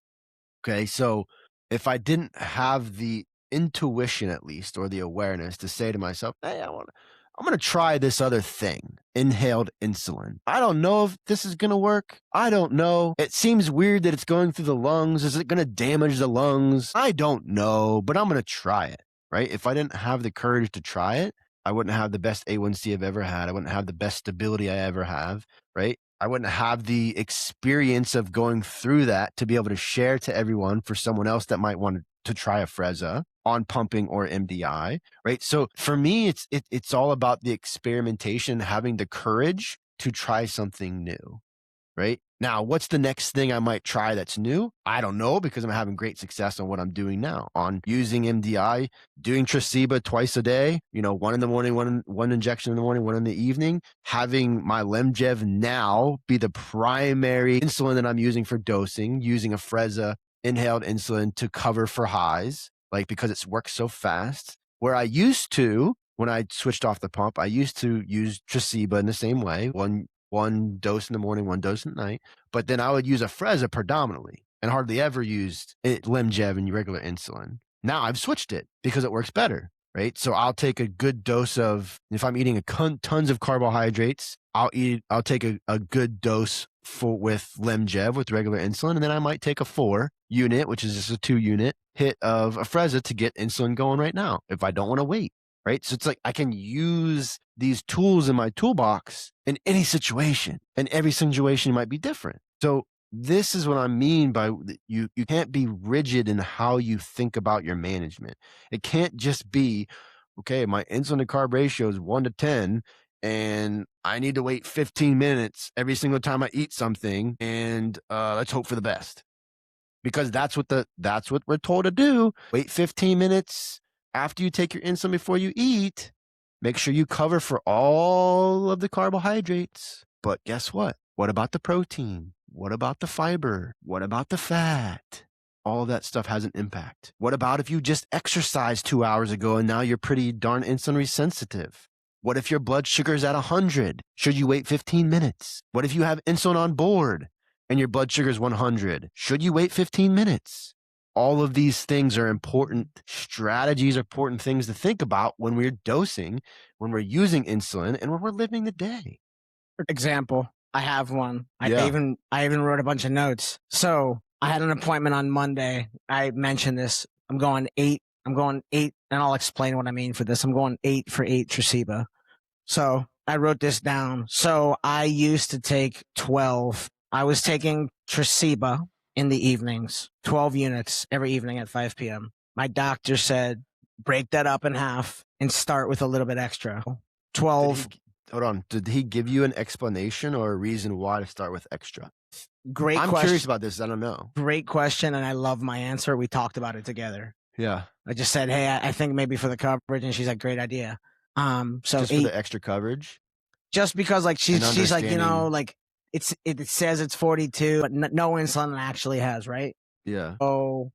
Okay. So if I didn't have the intuition, at least, or the awareness to say to myself, hey, I'm going to try this other thing, inhaled insulin. I don't know if this is going to work. I don't know. It seems weird that it's going through the lungs. Is it going to damage the lungs? I don't know, but I'm going to try it, right? If I didn't have the courage to try it, I wouldn't have the best A1C I've ever had. I wouldn't have the best stability I ever have, right? I wouldn't have the experience of going through that to be able to share to everyone for someone else that might want to try a Frezza on pumping or MDI, right? So for me, it's all about the experimentation, having the courage to try something new, right? Now, what's the next thing I might try that's new? I don't know, because I'm having great success on what I'm doing now, on using MDI, doing Tresiba twice a day, one in the morning, one injection in the morning, one in the evening, having my Lemjev now be the primary insulin that I'm using for dosing, using a Frezza inhaled insulin to cover for highs, like because it works so fast. Where I used to, when I switched off the pump, I used to use Tresiba in the same way, one dose in the morning, one dose at night. But then I would use a Frezza predominantly and hardly ever used Lemjev and regular insulin. Now I've switched it because it works better, right? So I'll take a good dose of, if I'm eating tons of carbohydrates, I'll take a good dose with Lemjev with regular insulin, and then I might take a 4 unit, which is just a 2 unit hit of a Frezza to get insulin going right now if I don't want to wait. Right. So it's like I can use these tools in my toolbox in any situation, and every situation might be different. So this is what I mean by you can't be rigid in how you think about your management. It can't just be, okay, my insulin to carb ratio is 1 to 10, and I need to wait 15 minutes every single time I eat something, and let's hope for the best. Because that's what we're told to do. Wait 15 minutes after you take your insulin before you eat. Make sure you cover for all of the carbohydrates. But guess what? What about the protein? What about the fiber? What about the fat? All of that stuff has an impact. What about if you just exercised 2 hours ago and now you're pretty darn insulin sensitive? What if your blood sugar is at 100? Should you wait 15 minutes? What if you have insulin on board and your blood sugar is 100? Should you wait 15 minutes? All of these things are important strategies, important things to think about when we're dosing, when we're using insulin, and when we're living the day. For example, I have one. Yeah. I even wrote a bunch of notes. So I had an appointment on Monday. I mentioned this. I'm going 8, and I'll explain what I mean for this. I'm going 8 for 8 Tresiba. So I wrote this down. So I used to take 12. I was taking Tresiba in the evenings, 12 units every evening at 5 p.m. My doctor said, break that up in half and start with a little bit extra. 12. Hold on. Did he give you an explanation or a reason why to start with extra? Great I'm question. curious about this. I don't know. Great question, and I love my answer. We talked about it together. Yeah. I just said, hey, I think maybe for the coverage, and she's like, great idea. So just 8, for the extra coverage? Just because like she's like, like it says it's 42, but no insulin actually has, right? Yeah. So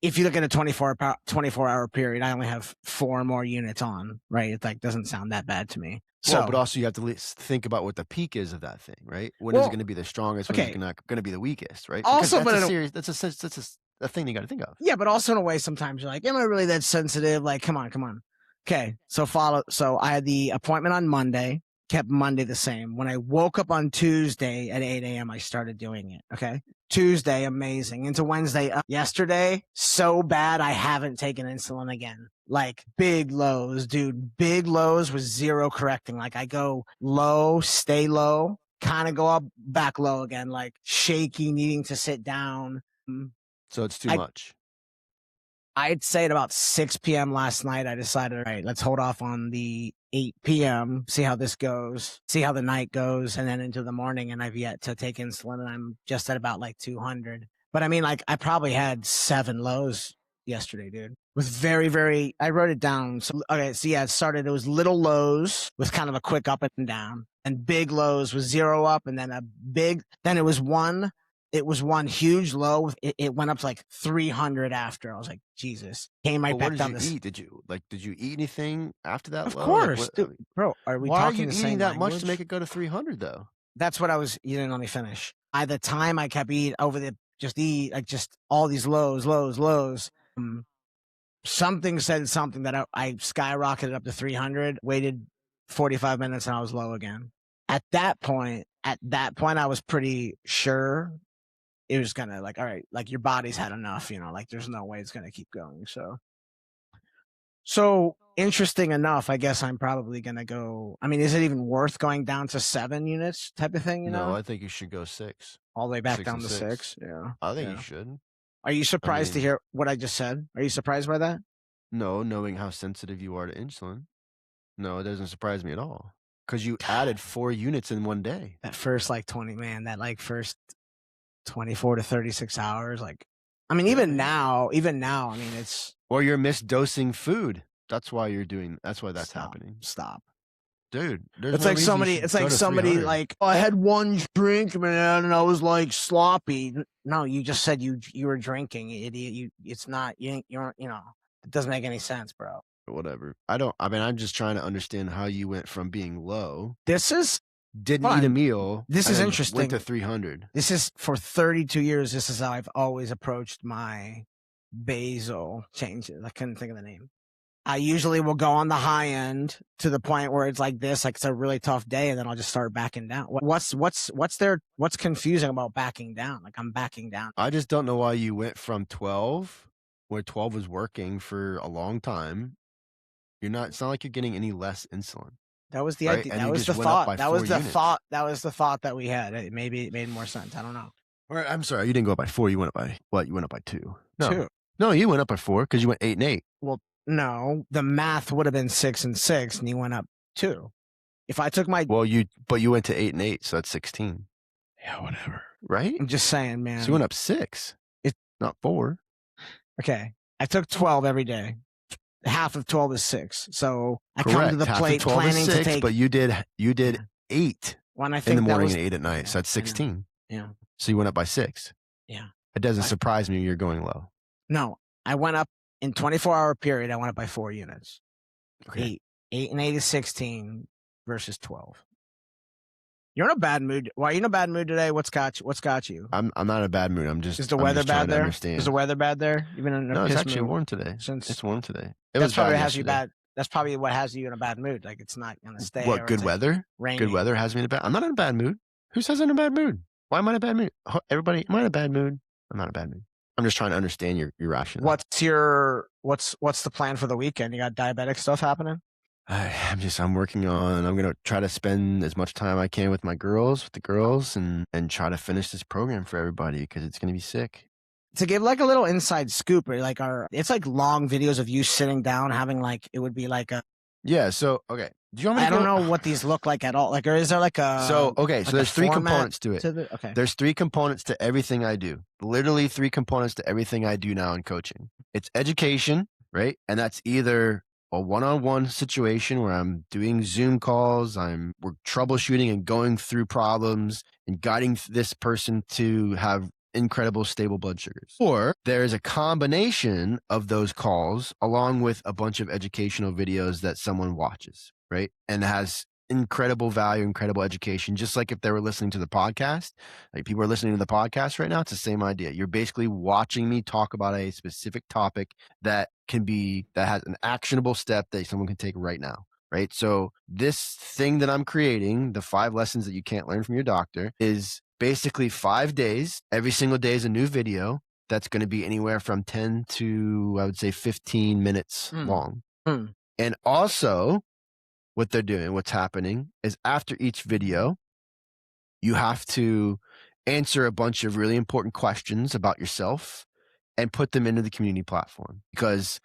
if you look at a 24-hour period, I only have 4 more units on, right? It like doesn't sound that bad to me. Well, but also you have to think about what the peak is of that thing, right? When is it going to be the strongest? When is it going to be the weakest, right? Also, because that's a thing you got to think of. Yeah, but also in a way, sometimes you're like, am I really that sensitive? Like, come on. Okay, so I had the appointment on Monday, kept Monday the same. When I woke up on Tuesday at 8 a.m., I started doing it, okay? Tuesday, amazing. Into Wednesday, yesterday, so bad I haven't taken insulin again. Like, big lows, dude. Big lows with zero correcting. Like, I go low, stay low, kind of go up, back low again, like shaky, needing to sit down. So it's too much. I'd say at about 6 p.m. last night, I decided, all right, let's hold off on the 8 p.m., see how this goes, see how the night goes, and then into the morning. And I've yet to take insulin, and I'm just at about like 200. But I mean, like, I probably had 7 lows yesterday, dude. With very, I wrote it down. So, okay, so yeah, it was little lows with kind of a quick up and down, and big lows with 0 up, and then then it was one. It was one huge low. It went up to like 300 after. I was like, Jesus. Came right back down. What did you eat? Did you eat anything after that? Of course, dude, bro. Are we why talking are you the eating same that language? much to make it go to 300 though? That's what I was. You didn't let me finish. By the time I kept eating over just all these lows. Something said something that I skyrocketed up to 300. Waited 45 minutes and I was low again. At that point, I was pretty sure it was gonna, like, all right, like your body's had enough, like there's no way it's gonna keep going. So interesting enough, I guess I'm probably going to go. I mean, is it even worth going down to 7 units type of thing? No, I think you should go 6. All the way back 6 down and to 6. 6. Yeah. I think you should. Are you surprised to hear what I just said? Are you surprised by that? No, knowing how sensitive you are to insulin. No, it doesn't surprise me at all. Because you added 4 units in one day. That first like 20, man, that like first 24 to 36 hours. Like, I mean, even now, I mean, it's. Or you're misdosing food. That's why you're doing, that's why that's Stop, happening. Stop. Dude, It's like somebody like, oh, I had one drink, man, and I was like sloppy. No, you just said you were drinking, you idiot. It's not, you're, it doesn't make any sense, bro. Whatever. I'm just trying to understand how you went from being low. Didn't eat a meal. This is interesting. Went to 300. This is for 32 years. This is how I've always approached my basal changes. I couldn't think of the name. I usually will go on the high end to the point where it's like this, like it's a really tough day, and then I'll just start backing down. What's confusing about backing down? Like I'm backing down. I just don't know why you went from 12, where 12 was working for a long time. It's not like you're getting any less insulin. That was the idea. That was the thought. That was the thought. That was the thought that we had. Maybe it made more sense. I don't know. I'm sorry. You didn't go up by 4. You went up by what? You went up by 2. No. 2. No, you went up by 4 because you went 8 and 8. Well, no, the math would have been 6 and 6, and you went up 2. If I took my you went to 8 and 8, so that's 16. Yeah, whatever. Right? I'm just saying, man. So you went up 6. It's not 4. Okay, I took 12 every day. Half of 12 is 6. So I Correct. come to the plate planning 6, to take. But you did 8 when I think in the morning and 8 at night. So that's 16. Yeah. So you went up by 6. Yeah. It doesn't surprise me you're going low. No, I went up in 24-hour period. I went up by 4 units. Okay. 8 and 8 is 16 versus 12. You're in a bad mood. Why are you in a bad mood today? What's got you? I'm not in a bad mood. Is the weather bad there? Is the weather bad there? You've been in a No, it's piss actually mood warm today. It's warm today. That's probably has you bad. That's probably what has you in a bad mood. Like it's not gonna stay. What, good weather? Rainy. Good weather has me in a bad. I'm not in a bad mood. Who says I'm in a bad mood? Why am I in a bad mood? Everybody, am I in a bad mood? I'm not in a bad mood. I'm just trying to understand your rationale. What's the plan for the weekend? You got diabetic stuff happening? I'm working on, I'm going to try to spend as much time I can with the girls and try to finish this program for everybody because it's going to be sick. To give like a little inside scoop, or like it's like long videos of you sitting down having like, it would be like a. Yeah. So, okay. Do you want me I don't know what these look like at all. Like, or is there like a. So, okay. So there's 3 components to it. Okay. There's 3 components to everything I do. Literally 3 components to everything I do now in coaching. It's education, right? And that's either a one-on-one situation where I'm doing Zoom calls, we're troubleshooting and going through problems and guiding this person to have incredible stable blood sugars. Or there's a combination of those calls along with a bunch of educational videos that someone watches, right? And has incredible value, incredible education. Just like if they were listening to the podcast, like people are listening to the podcast right now, it's the same idea. You're basically watching me talk about a specific topic that has an actionable step that someone can take right now. Right. So this thing that I'm creating, the 5 lessons that you can't learn from your doctor, is basically 5 days. Every single day is a new video that's going to be anywhere from 10 to, I would say, 15 minutes long. And also, what's happening is after each video, you have to answer a bunch of really important questions about yourself and put them into the community platform, because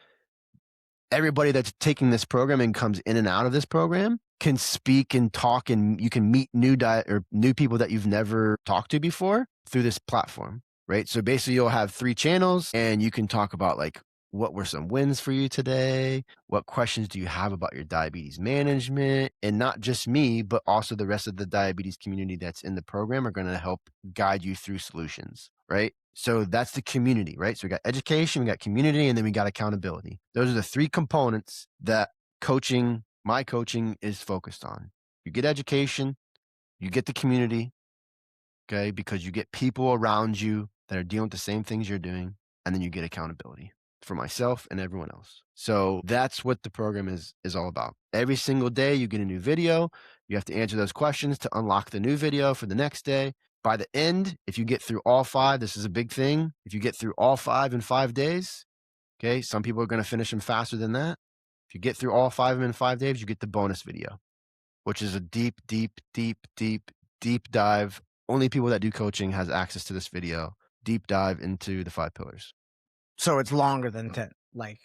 everybody that's taking this program and comes in and out of this program can speak and talk, and you can meet new people that you've never talked to before through this platform, right? So basically you'll have 3 channels and you can talk about like, what were some wins for you today? What questions do you have about your diabetes management? And not just me, but also the rest of the diabetes community that's in the program are going to help guide you through solutions, right? So that's the community, right? So we got education, we got community, and then we got accountability. Those are the 3 components that my coaching is focused on. You get education, you get the community, okay? Because you get people around you that are dealing with the same things you're doing, and then you get accountability for myself and everyone else. So that's what the program is all about. Every single day you get a new video. You have to answer those questions to unlock the new video for the next day. By the end, if you get through all 5, this is a big thing. If you get through all 5 in 5 days, okay, some people are going to finish them faster than that. If you get through all 5 of them in 5 days, you get the bonus video, which is a deep dive. Only people that do coaching has access to this video. Deep dive into the 5 pillars. So it's longer than 10. Like,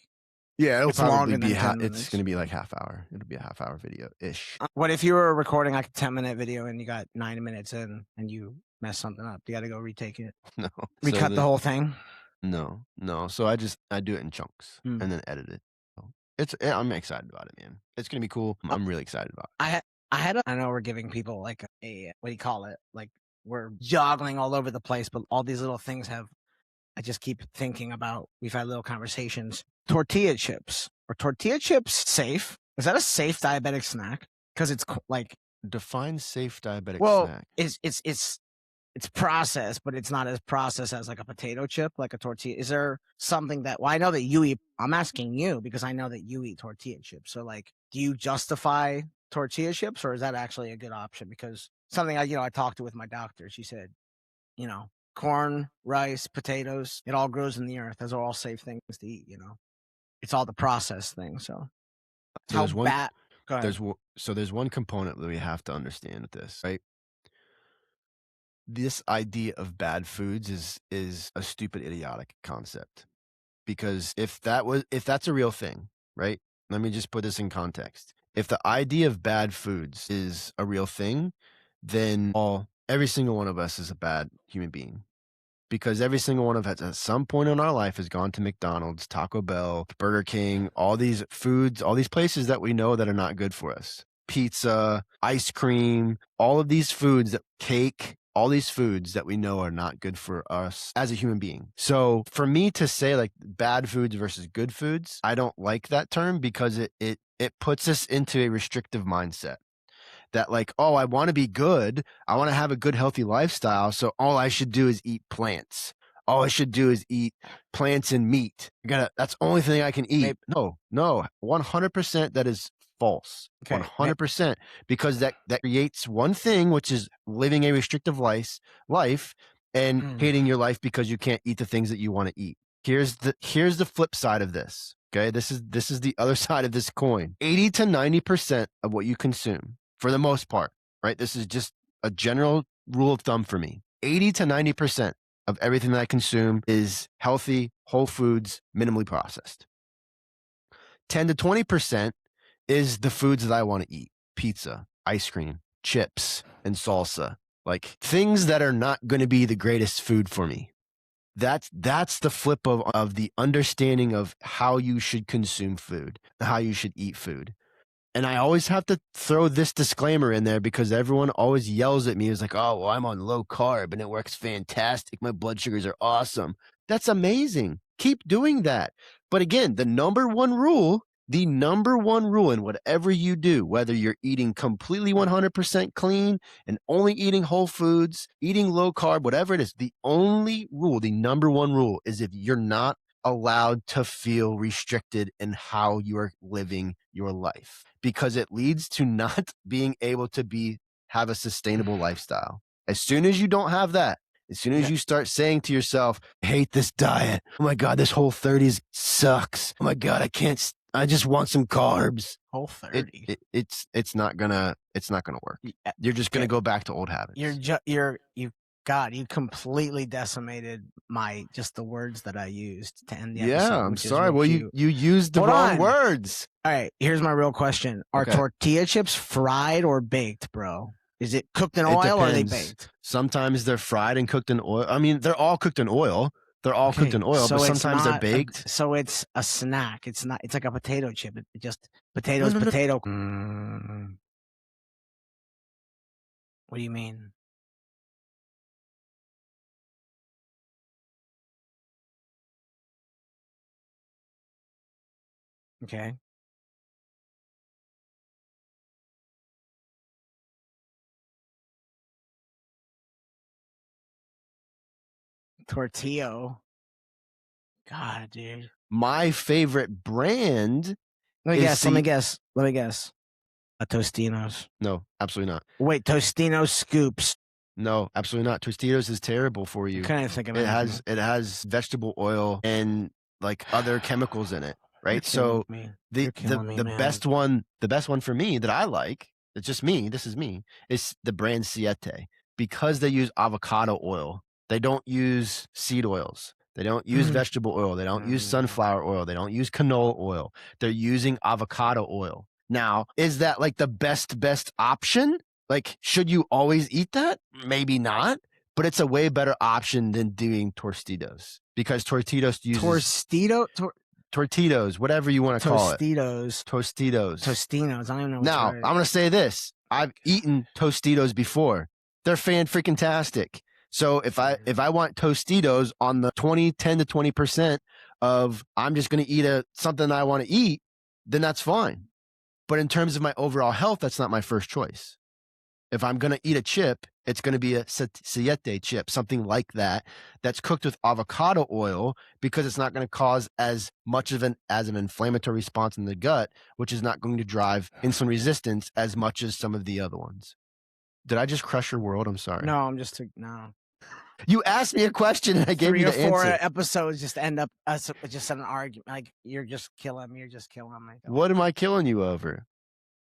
yeah, it'll it's probably longer be. than 10 It's minutes. going to be like half hour. It'll be a half hour video ish. What if you were recording like a 10-minute video and you got 9 minutes in and you mess something up? You got to go retake it. No, Recut the whole thing. No. So I do it in chunks and then edit it. I'm excited about it, man. It's gonna be cool. I'm really excited about it. I know we're giving people like a what do you call it? Like we're joggling all over the place, but all these little things I just keep thinking about. We've had little conversations. Tortilla chips. Are tortilla chips safe? Is that a safe diabetic snack? Because it's like define safe diabetic snack. It's processed, but it's not as processed as like a potato chip, like a tortilla. Is there something that? Well, I know that you eat. I'm asking you because I know that you eat tortilla chips. So, like, do you justify tortilla chips, or is that actually a good option? Because something I talked to with my doctor. She said, corn, rice, potatoes, it all grows in the earth. Those are all safe things to eat. It's all the processed things. So how bad? Go ahead. There's one component that we have to understand with this, right? This idea of bad foods is a stupid, idiotic concept, because if that's a real thing, right? Let me just put this in context. If the idea of bad foods is a real thing, then every single one of us is a bad human being, because every single one of us at some point in our life has gone to McDonald's, Taco Bell, Burger King, all these foods, all these places that we know that are not good for us. Pizza, ice cream, all of these foods, cake, all these foods that we know are not good for us as a human being. So for me to say like bad foods versus good foods, I don't like that term, because it puts us into a restrictive mindset. That like, I want to be good. I want to have a good, healthy lifestyle. So all I should do is eat plants. All I should do is eat plants and meat. That's the only thing I can eat. No, 100% that is false. Okay. 100%, because that creates one thing, which is living a restrictive life and hating your life because you can't eat the things that you want to eat. Here's the flip side of this. Okay, this is the other side of this coin. 80 to 90% of what you consume, for the most part, right? This is just a general rule of thumb for me. 80 to 90% of everything that I consume is healthy, whole foods, minimally processed. 10 to 20% is the foods that I want to eat. Pizza, ice cream, chips, and salsa. Like things that are not going to be the greatest food for me. That's the flip of the understanding of how you should consume food, how you should eat food. And I always have to throw this disclaimer in there, because everyone always yells at me. It's like, oh, well, I'm on low carb and it works fantastic. My blood sugars are awesome. That's amazing. Keep doing that. But again, the number one rule in whatever you do, whether you're eating completely 100% clean and only eating whole foods, eating low carb, whatever it is, the number one rule is if you're not allowed to feel restricted in how you are living your life, because it leads to not being able to have a sustainable lifestyle. As soon as you don't have that, as soon as you start saying to yourself, I hate this diet. Oh my God, this Whole30 sucks. Oh my God, I just want some carbs. Whole30. It's not gonna work. You're just gonna go back to old habits. You completely decimated the words that I used to end the episode. Yeah, I'm sorry. Well, you used the wrong words. All right, here's my real question. Are tortilla chips fried or baked, bro? Is it cooked in oil or are they baked? Sometimes they're fried and cooked in oil. I mean, they're all cooked in oil. They're all cooked in oil, but sometimes they're baked. So it's a snack. It's not. It's like a potato chip. It just potatoes, potato. What do you mean? Okay. Tortillo. God, dude. My favorite brand. Let me guess. A Tostino's. No, absolutely not. Wait, Tostino's scoops. No, absolutely not. Tostitos is terrible for you. I kind of think of it has vegetable oil and like other chemicals in it. right? So the best one for me that I like, it's just me, this is me, is the brand Siete, because they use avocado oil. They don't use seed oils. They don't use vegetable oil. They don't use sunflower oil. They don't use canola oil. They're using avocado oil. Now, is that like the best option? Like, should you always eat that? Maybe not, but it's a way better option than doing Tostitos, because Tostitos uses Tortitos, whatever you want to call it. Tostinos. Tostinos. I don't even know. Now, I'm going to say this. I've eaten Tostitos before. They're fan-freaking-tastic. So if I want Tostitos on the 10 to 20% of I'm just going to eat something I want to eat, then that's fine. But in terms of my overall health, that's not my first choice. If I'm going to eat a chip, it's going to be a Siete chip, something like that, that's cooked with avocado oil, because it's not going to cause as much of an inflammatory response in the gut, which is not going to drive insulin resistance as much as some of the other ones. Did I just crush your world? I'm sorry. No, I'm just no. You asked me a question and I gave you the answer. 3 or 4 episodes just end up us just an argument. Like, you're just killing me. What am I killing you over?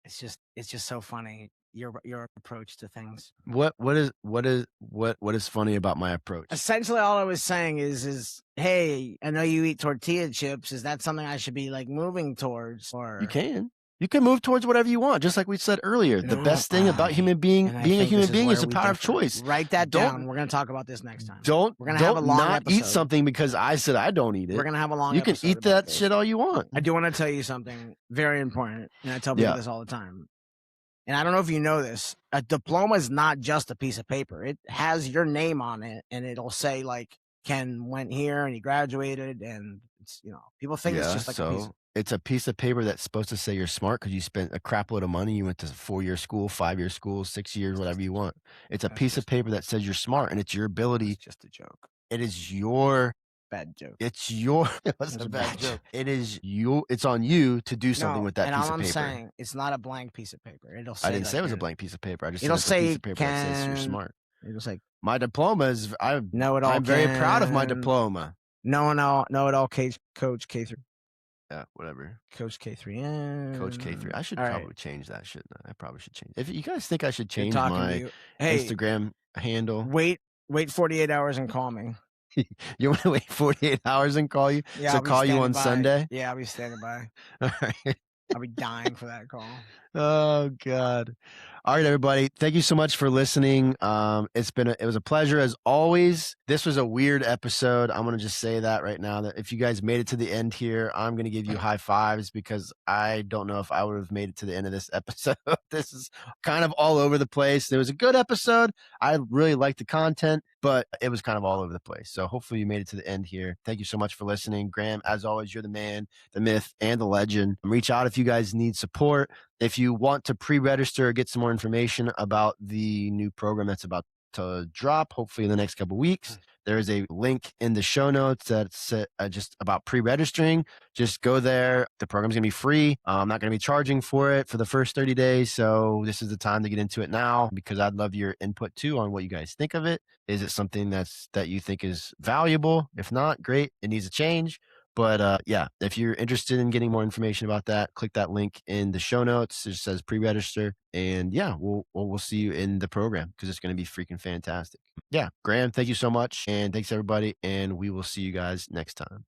It's just so funny. Your approach to things. What is funny about my approach? Essentially, all I was saying is, hey, I know you eat tortilla chips. Is that something I should be like moving towards? Or you can move towards whatever you want, just like we said earlier. The best thing about being a human being is the power of choice. Write that down. We're going to talk about this next time. We're going to have a long episode. Eat something because I said I don't eat it. We're going to have a long You can eat that shit all you want. I do want to tell you something very important, and I tell people this all the time. And I don't know if you know this, a diploma is not just a piece of paper. It has your name on it, and it'll say like Ken went here and he graduated, and it's, people think it's just like a piece. It's a piece of paper that's supposed to say you're smart because you spent a crap load of money. You went to 4-year school, 5-year school, 6 years, whatever you want. It's a piece of paper that says you're smart, and it's your ability. It's just a joke. It is your bad joke. It's your. It wasn't a bad joke. It is you. It's on you to do something with that piece of paper. And all I'm saying, it's not a blank piece of paper. It'll say. I didn't say it was a blank piece of paper. I just said it's a piece of paper that says you're smart. It'll say my diploma is. I'm I'm very proud of my diploma. Know it all, Coach K3. Yeah, whatever. Coach K3. Coach K3. I should probably change that, shouldn't I? I probably should change. If you guys think I should change my Instagram handle, wait 48 hours and call me. You want to wait 48 hours and call you? Yeah, so call you on Sunday? Yeah, I'll be standing by. All right. I'll be dying for that call. Oh God. All right, everybody. Thank you so much for listening. It was a pleasure as always. This was a weird episode. I'm going to just say that right now, that if you guys made it to the end here, I'm going to give you high fives, because I don't know if I would have made it to the end of this episode. This is kind of all over the place. It was a good episode. I really liked the content, but it was kind of all over the place. So hopefully you made it to the end here. Thank you so much for listening. Graham, as always, you're the man, the myth, and the legend. Reach out if you guys need support. If you want to pre-register or get some more information about the new program that's about to drop, hopefully in the next couple of weeks, there is a link in the show notes that's just about pre-registering. Just go there. The program's going to be free. I'm not going to be charging for it for the first 30 days. So this is the time to get into it now, because I'd love your input too on what you guys think of it. Is it something that you think is valuable? If not, great. It needs a change. But yeah, if you're interested in getting more information about that, click that link in the show notes. It says pre-register. And yeah, we'll see you in the program, because it's going to be freaking fantastic. Yeah, Graham, thank you so much. And thanks everybody. And we will see you guys next time.